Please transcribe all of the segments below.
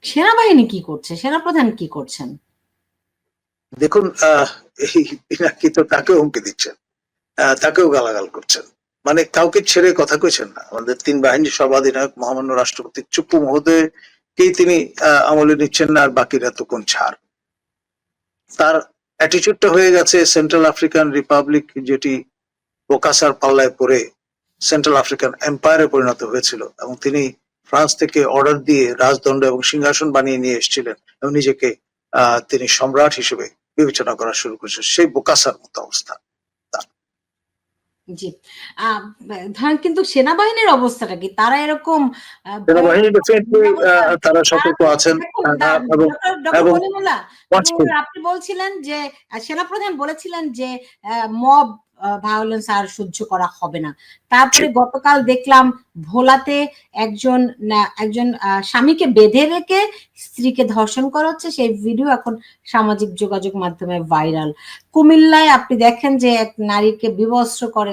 সেনাবাহিনী কি করছে, সেনাপ্রধান কি করছেন? দেখুন, এই পিনাকি তো তাকেও হুমকি দিচ্ছেন, তাকেও গালাগাল করছেন, মানে কাউকে ছেড়ে কথা কইছেন না। আমাদের তিন বাহিনীর সর্বাধিনায়ক মহামান্য রাষ্ট্রপতি চুপ্পু মহোদয়কেই তিনি আমলে নিচ্ছেন না, আর বাকিরা তো কোন ছাড়। তার অ্যাটিটিউডটা হয়ে গেছে সেন্ট্রাল আফ্রিকান রিপাবলিক, যেটি বোকাসার পাল্লায় পড়ে সেন্ট্রাল আফ্রিকান এম্পায়ারে পরিণত হয়েছিল, এবং তিনি ফ্রান্স থেকে অর্ডার দিয়ে রাজদণ্ড এবং সিংহাসন বানিয়ে নিয়ে এসেছিলেন এবং নিজেকে তিনি সম্রাট হিসেবে বিবেচনা করা শুরু করেছেন। সেই বোকাসার মতো অবস্থা। জি, ধরেন কিন্তু সেনাবাহিনীর অবস্থাটা কি? তারা এরকম সেনাবাহিনী তারা সতর্ক আছেন। এবং আপনি বলছিলেন যে সেনাপ্রধান বলেছিলেন যে মব ভায়োলেন্স আর সহ্য করা হবে না। তারপরে গতকাল দেখলাম ভোলাতে একজন স্বামীকে বেঁধে রেখে স্ত্রীকে ধর্ষণ করা হচ্ছে, সেই ভিডিও এখন সামাজিক যোগাযোগ মাধ্যমে ভাইরাল। কুমিল্লায় আপনি দেখেন যে এক নারীকে বিবস্ত্র করা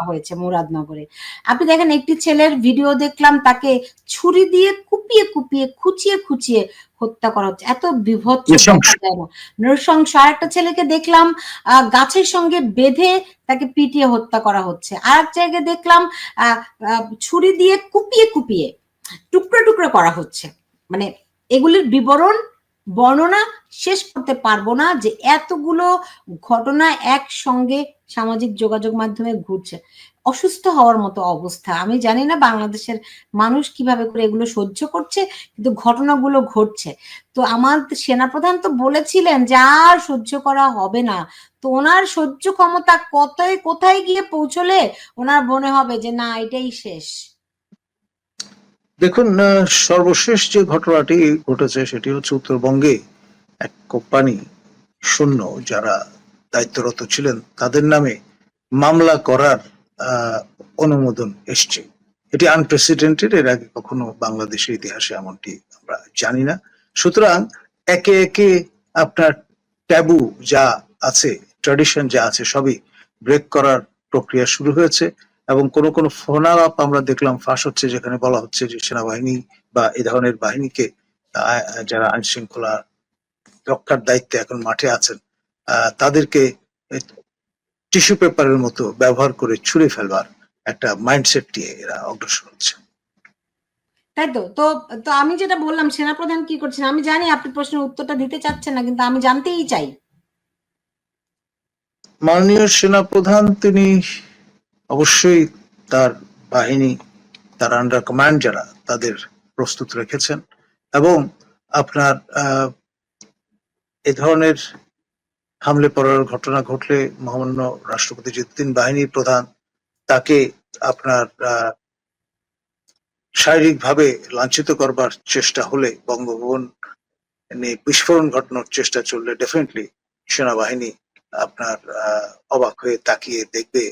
হয়েছে মুরাদনগরে। আপনি দেখেন একটি ছেলের ভিডিও দেখলাম, তাকে ছুরি দিয়ে কুপিয়ে কুপিয়ে খুঁচিয়ে খুঁচিয়ে হত্যা করা হচ্ছে। এত বিভৎস নৃশংস। আর একটা ছেলেকে দেখলাম গাছের সঙ্গে বেঁধে তাকে পিটিয়ে হত্যা করা হচ্ছে। আর এক জায়গায় দেখলাম ছুরি দিয়ে কুপিয়ে কুপিয়ে টুকরো টুকরো করা হচ্ছে। মানে এগুলির বর্ণনা শেষ করতে পারবো না, যে এতগুলো ঘটনা একসঙ্গে সামাজিক যোগাযোগ মাধ্যমে ঘুরছে। অসুস্থ হওয়ার মতো অবস্থা। আমি জানি না বাংলাদেশের মানুষ কিভাবে করে এগুলো সহ্য করছে, কিন্তু ঘটনাগুলো ঘটছে। তো আমার সেনাপ্রধান তো বলেছিলেন যে আর সহ্য করা হবে না। তো ওনার সহ্য ক্ষমতা কোথায় গিয়ে পৌঁছলে ওনার মনে হবে যে না, এটাই শেষ? দেখুন, সর্বশেষ যে ঘটনাটি ঘটেছে সেটি হচ্ছে উত্তরবঙ্গে এক কোম্পানি শূন্য যারা দায়িত্বরত ছিলেন তাদের নামে মামলা করার অনুমোদন এসছে। এটি আনপ্রেসিডেন্টেড, এর আগে কখনো বাংলাদেশের ইতিহাসে এমনটি আমরা জানি না। সুতরাং একে একে আপনার ট্যাবু যা আছে, ট্র্যাডিশন যা আছে, সবই ব্রেক করার প্রক্রিয়া শুরু হয়েছে। এবং কোনো ফোন আলাপ আমরা দেখলাম ফাঁস হচ্ছে, যেখানে বলা হচ্ছে যে সেনাবাহিনী বা এই ধরনের বাহিনীকে, যারা আইন শৃঙ্খলা রক্ষার দায়িত্বে এখন মাঠে আছেন, তাদেরকে টিস্যু পেপারের মতো ব্যবহার করে ছুঁড়ে ফেলবার একটা মাইন্ডসেট নিয়ে এরা অগ্রসর হচ্ছে। তাই তো। তো আমি যেটা বললাম, সেনাপ্রধান কি করছেন? আমি জানি আপনি প্রশ্নের উত্তরটা দিতে চাচ্ছেন না, কিন্তু আমি জানতেই চাই। মাননীয় সেনাপ্রধান তিনি অবশ্যই তার বাহিনী, তার আন্ডার কমান্ড যারা, তাদের প্রস্তুত রেখেছেন। এবং আপনার এ ধরনের হামলে পড়ার ঘটনা ঘটলে মহামান্য রাষ্ট্রপতি যে তিন বাহিনীর প্রধান, তাকে আপনার শারীরিকভাবে লাঞ্ছিত করবার চেষ্টা হলে, বঙ্গভবন নিয়ে বিস্ফোরণ ঘটানোর চেষ্টা চললে, ডেফিনেটলি সেনাবাহিনী আপনার অবাক হয়ে তাকিয়ে দেখবে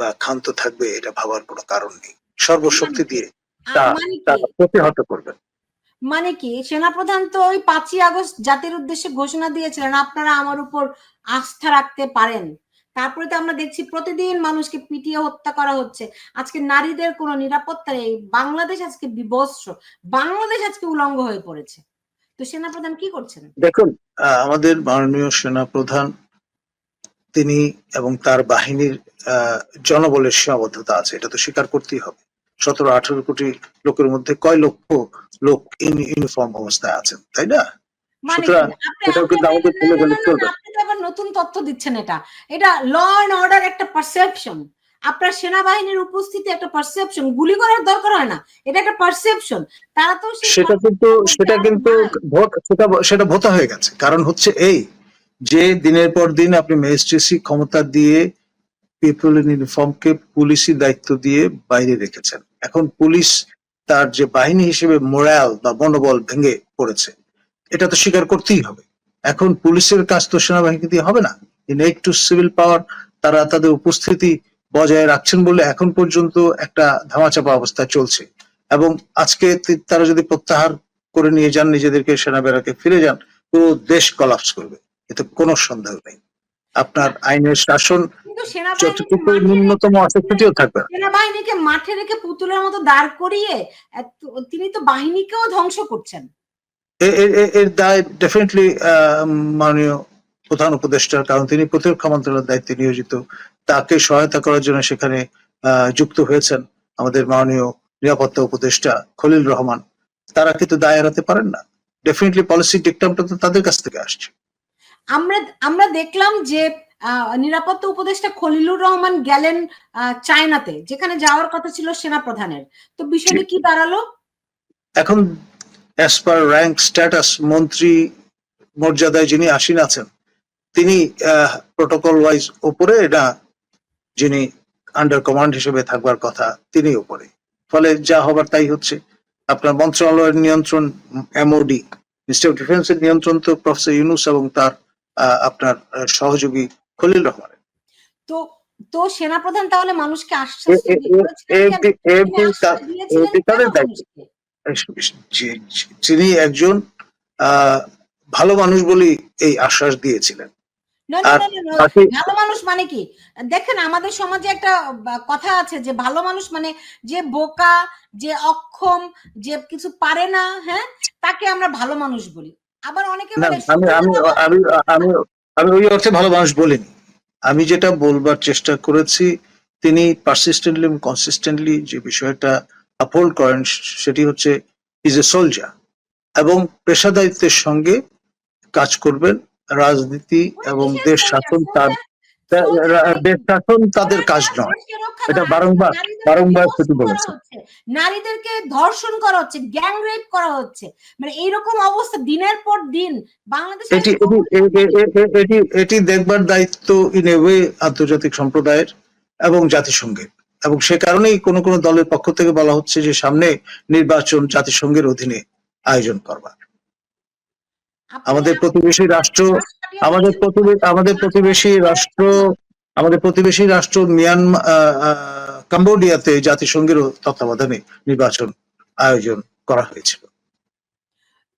বা ক্ষান্ত থাকবে, এটা ভাবার কোনো কারণ নেই। সর্বশক্তি দিয়ে তা প্রতিহত করবেন। মানে কি, সেনাপ্রধান তো ওই 5ই আগস্ট জাতির উদ্দেশ্যে ঘোষণা দিয়েছিলেন, আপনারা আমার উপর আস্থা রাখতে পারেন। তারপরে তো আমরা দেখছি প্রতিদিন মানুষকে পিটিয়ে হত্যা করা হচ্ছে। আজকে নারীদের কোনো নিরাপত্তা নেই। বাংলাদেশ আজকে বিবস্ত্র, বাংলাদেশ আজকে উলঙ্গ হয়ে পড়েছে। তো সেনাপ্রধান কি করছেন? দেখুন, আমাদের মাননীয় সেনাপ্রধান তিনি এবং তার বাহিনীর জনবলের সীমাবদ্ধতা আছে, এটা তো স্বীকার করতেই হবে। 17-18 কোটি লোকের মধ্যে কয় লক্ষ লোক ইউনিফর্ম অবস্থায় আছেন, তাই না? সুতরাং এটাও কিন্তু আমাদের ভুলে গেলে চলবে। আপনি তো আবার নতুন তথ্য দিচ্ছেন। এটা ল এন্ড অর্ডার একটা পারসেপশন। আপনার সেনাবাহিনীর উপস্থিতি একটা পারসেপশন। গুলি করার দরকার হয় না, এটা একটা পারসেপশন। তারা তো সেটা ভোতা হয়ে গেছে। কারণ হচ্ছে এই যে দিনের পর দিন আপনি ম্যাজিস্ট্রেসি ক্ষমতা দিয়ে পিপল ইন ইউনিফর্মকে পুলিশি দায়িত্ব দিয়ে বাইরে রেখেছেন। এখন পুলিশ তার যে বাহিনী হিসেবে মোরাল বা মনোবল ভেঙে পড়েছে, এটা তো স্বীকার করতেই হবে। এখন পুলিশের কাজ তো সেনাবাহিনী দিয়ে হবে না। ইন এইড টু সিভিল পাওয়ার তারা তাদের উপস্থিতি বজায় রাখছেন বলে এখন পর্যন্ত একটা ধামাচাপা অবস্থা চলছে। এবং আজকে তারা যদি প্রত্যাহার করে নিয়ে যান, নিজেদেরকে সেনা ব্যারাকে ফিরে যান, পুরো দেশ কলাপস করবে, এতে কোনো সন্দেহ নেই। আপনার আইনের শাসন যতটুকু ন্যূনতম অসুস্থতিও থাকবে। সেনাবাহিনীকে মাঠে রেখে পুতুলের মতো দাঁড় করিয়ে তিনি তো বাহিনীকেও ধ্বংস করছেন। এর দায় ডেফিনেটলি মাননীয় প্রধান উপদেষ্টার, কারণ তিনি প্রতিরক্ষা মন্ত্রণালয়ের দায়িত্বে নিয়োজিত। তাকে সহায়তা করার জন্য সেখানে যুক্ত হয়েছেন আমাদের মাননীয় নিরাপত্তা উপদেষ্টা খলিল রহমান। তারা কিন্তু দায় এড়াতে পারেন না। ডেফিনেটলি পলিসি ডিকটামটা তো তাদের কাছ থেকে আসছে। আমরা দেখলাম যে নিরাপত্তা উপদেষ্টা খলিলুর রহমান গেলেন চায়নাতে, যেখানে যাওয়ার কথা ছিল সেনা প্রধানের। তো বিষয়টি কি দাঁড়ালো? এখন অ্যাজ পার র্যাঙ্ক স্ট্যাটাস মন্ত্রী মর্যাদায় যিনি আসীন আছেন, তিনি প্রোটোকল ওয়াইজ উপরে, না যিনি আন্ডার কমান্ড হিসেবে থাকবার কথা তিনি উপরে। ফলে যা হবার তাই হচ্ছে। আপনার মন্ত্রণালয়ের নিয়ন্ত্রণ এমওডি, মিনিস্ট্রি অফ ডিফেন্সের নিয়ন্ত্রণ তো প্রফেসর ইউনুস এবং তার আপনার সহযোগী খলিল রহমানের। তো তো সেনাপ্রধান তাহলে মানুষকে আশ্বাস তিনি একজন ভালো মানুষ বলি এই আশ্বাস দিয়েছিলেন। ভালো মানুষ মানে কি? দেখেন, আমাদের সমাজে একটা কথা আছে যে ভালো মানুষ মানে যে বোকা, যে অক্ষম, যে কিছু পারে না, হ্যাঁ, তাকে আমরা ভালো মানুষ বলি। আবার অনেকে বলে আমি ওই অর্থে ভালো মানুষ বলিনি। আমি যেটা বলবার চেষ্টা করেছি, তিনি পারসিস্টেন্টলি এবং কনসিস্টেন্টলি যে বিষয়টা আপহোল্ড করেন সেটি হচ্ছে ইজ এ সোলজার, এবং পেশাদারিত্বের সঙ্গে কাজ করবেন। রাজনীতি এবং দেশ শাসন তাদের কাজ নয়, এটা বারংবার সেটি বলেছে। নারীদেরকে ধর্ষণ করা হচ্ছে, গ্যাং রেপ করা হচ্ছে, মানে এইরকম অবস্থা দিনের পর দিন বাংলাদেশে। এটি দেখবার দায়িত্ব ইন এ ওয়ে আন্তর্জাতিক সম্প্রদায়ের এবং জাতিসংঘের, এবং সে কারণেই কোন কোন দলের পক্ষ থেকে বলা হচ্ছে যে সামনে নির্বাচন জাতিসংঘের অধীনে আয়োজন করবার। আমাদের প্রতিবেশী রাষ্ট্র মিয়ানমার, কম্বোডিয়াতে জাতিসংঘের তত্ত্বাবধানে নির্বাচন আয়োজন করা হয়েছিল।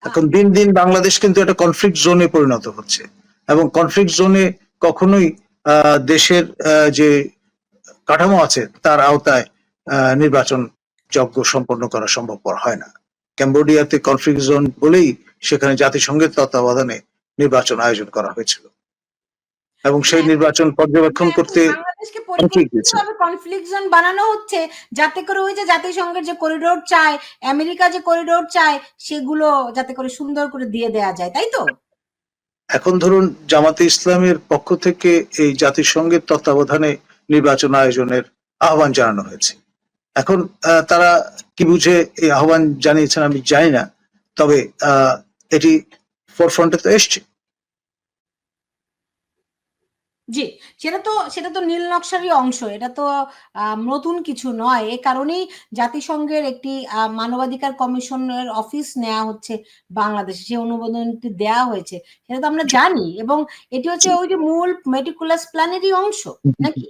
এখন দিন দিন বাংলাদেশ কিন্তু একটা কনফ্লিক্ট জোনে পরিণত হচ্ছে, এবং কনফ্লিক্ট জোনে কখনোই দেশের যে কাঠামো আছে তার আওতায় নির্বাচন যজ্ঞ সম্পন্ন করা সম্ভবপর হয় না। কম্বোডিয়াতে কনফ্লিক্ট জোন বলেই সেখানে জাতিসংঘের তত্ত্বাবধানে নির্বাচন আয়োজন করা হয়েছিল, এবং সেই নির্বাচন পর্যবেক্ষণ করতে কনফ্লিক্ট জোন বানানো হচ্ছে যাতে করে ওই যে জাতিসংঘের যে করিডোর চায়, আমেরিকা যে করিডোর চায়, সেগুলো যাতে করে সুন্দর করে দিয়ে দেয়া যায়, তাই তো? এখন ধরুন জামাতে ইসলামের পক্ষ থেকে এই জাতিসংঘের তত্ত্বাবধানে নির্বাচন আয়োজনের আহ্বান জানানো হয়েছে। এখন তারা কি বুঝে এই আহ্বান জানিয়েছেন আমি জানি না, তবে এটি ফোরফ্রন্টে তো এসছে। জি, সেটা তো নীল নকশারই অংশ, এটা তো নতুন কিছু নয়। এ কারণেই জাতিসংঘের একটি মানবাধিকার কমিশনের অফিস নেওয়া হচ্ছে বাংলাদেশে, যে অনুমোদনটি দেওয়া হয়েছে সেটা তো আমরা জানি, এবং এটি হচ্ছে ওই যে মূল মেটিকুলাস প্ল্যানেরই অংশ নাকি?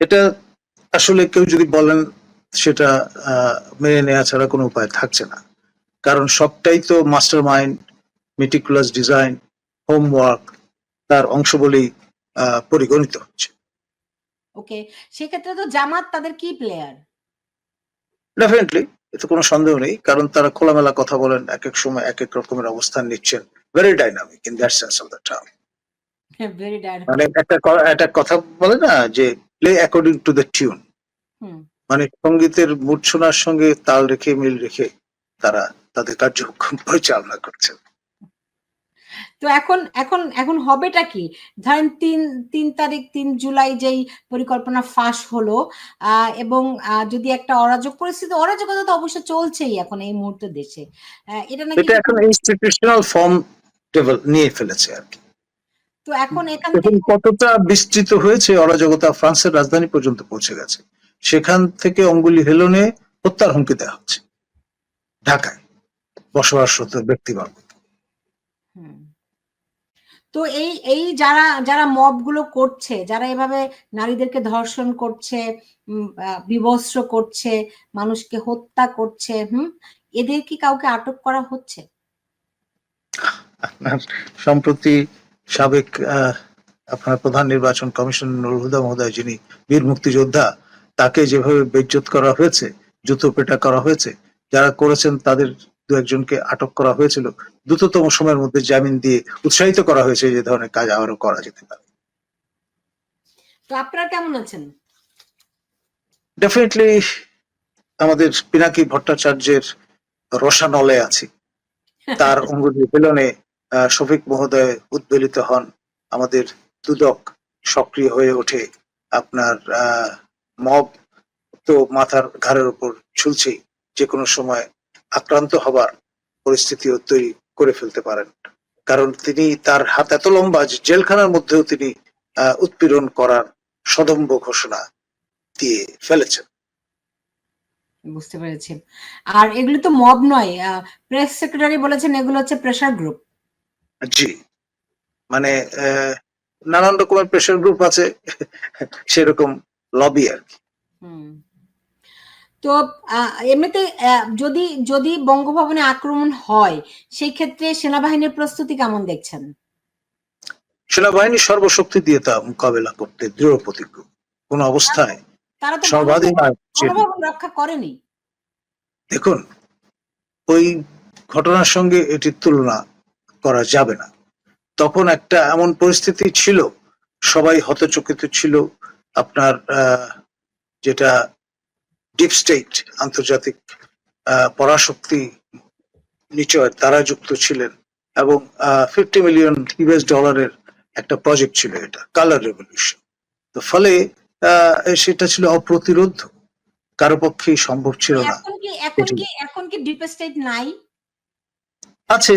এটা আসলে কেউ যদি বলেন সেটা মেনে নেওয়া ছাড়া কোনো উপায় থাকছে না, কারণ সবটাই তো master mind, meticulous design, homework তার অংশ বলেই পরিগণিত হচ্ছে। ওকে, সেক্ষেত্রে তো জামাত তাদের কি প্লেয়ার? ডেফিনেটলি, এতে কোনো সন্দেহ নেই, কারণ তারা খোলামেলা কথা বলেন, এক এক সময় এক এক রকমের অবস্থান নিচ্ছেন। Very dynamic in that sense of the term. Very dynamic, মানে একটা কথা বলে না যে play according to the tune, মানে সঙ্গীতের মূর্ছনার সঙ্গে তাল রেখে মিল রেখে তারা তাদের কার্যক্রম পরিচালনা করছেন। তো এখন হবেটা কি? ধরেন 3 জুলাই যেই পরিকল্পনা ফাঁস হলো, এবং যদি একটা অরাজকতা তো অবশ্য চলছেই এখন এই মুহূর্তে দেশে, এটা নাকি এখন ইনস্টিটিউশনাল ফর্ম নিয়ে ফেলেছে আর কি। তো এখন এখান থেকে কতটা বিস্তৃত হয়েছে অরাজকতা, ফ্রান্সের রাজধানী পর্যন্ত পৌঁছে গেছে। সেখান থেকে অঙ্গুলি হেলনে হত্যার হুমকি দেওয়া হচ্ছে ঢাকায় বসবাসরত ব্যক্তিবর্গ। তো এই যারা মব গুলো করছে, যারা এভাবে নারীদেরকে ধর্ষণ করছে, বিবস্ত্র করছে, মানুষকে হত্যা করছে, এদের কি কাউকে আটক করা হচ্ছে? আপনার সম্প্রতি সাবেক আপনার প্রধান নির্বাচন কমিশন নুরুল হুদা মহোদয়, যিনি বীর মুক্তিযোদ্ধা, তাকে যেভাবে বেইজ্জত করা হয়েছে, জুতো পেটা করা হয়েছে, যারা করেছেন তাদের দু একজনকে আটক করা হয়েছিল, দ্রুততম সময়ের মধ্যে জামিন দিয়ে উৎসাহিত করা হয়েছে যে ধরনের কাজ আবারও করা যেতে পারে। তো আপনারা কেমন আছেন? ডেফিনেটলি আমাদের পিনাকি ভট্টাচার্যের রসানলে আছি, তার অঙ্গুলি বেলনে শফিক মহোদয় উদ্বেলিত হন, আমাদের দুদক সক্রিয় হয়ে ওঠে, আপনার মব তো মাথার ঘাড়ের উপর ঝুলছেই, যে কোনো সময় আক্রান্ত হবার পরিস্থিতিও তৈরি করে ফেলতে পারেন, কারণ তিনি তার হাত এত লম্বা যে জেলখানার মধ্যেও তিনি উৎপীড়ন করার সদম্ভ ঘোষণা দিয়ে ফেলেছেন। বুঝতে পেরেছি। আর এগুলো তো মব নয়, প্রেস সেক্রেটারি বলেছেন এগুলো হচ্ছে প্রেসার গ্রুপ। জি, মানে নানান রকমের প্রেশার গ্রুপ আছে, সেরকম লবি আর কি। তো এমনিতে যদি যদি বঙ্গভবনে আক্রমণ হয় সেই ক্ষেত্রে সেনাবাহিনীর প্রস্তুতি কেমন দেখছেন? সেনাবাহিনী সর্বশক্তি দিয়ে তা মোকাবেলা করতে দৃঢ় প্রতিজ্ঞ, কোন অবস্থায় তারা তো সর্বাধিক রক্ষা করেনি। দেখুন, ওই ঘটনার সঙ্গে এটির তুলনা করা যাবে না। তখন একটা এমন পরিস্থিতি ছিল, সবাই হতচকিত ছিল, আপনার যেটা ডিপ স্টেট, আন্তর্জাতিক পরাশক্তি নিচয় তারা যুক্ত ছিলেন, এবং $50 মিলিয়ন একটা প্রজেক্ট ছিল, এটা কালার রেভলিউশন। তো ফলে সেটা ছিল অপ্রতিরোধ, কারো পক্ষেই সম্ভব ছিল না। এখন কি ডিপ স্টেট নাই? আছে,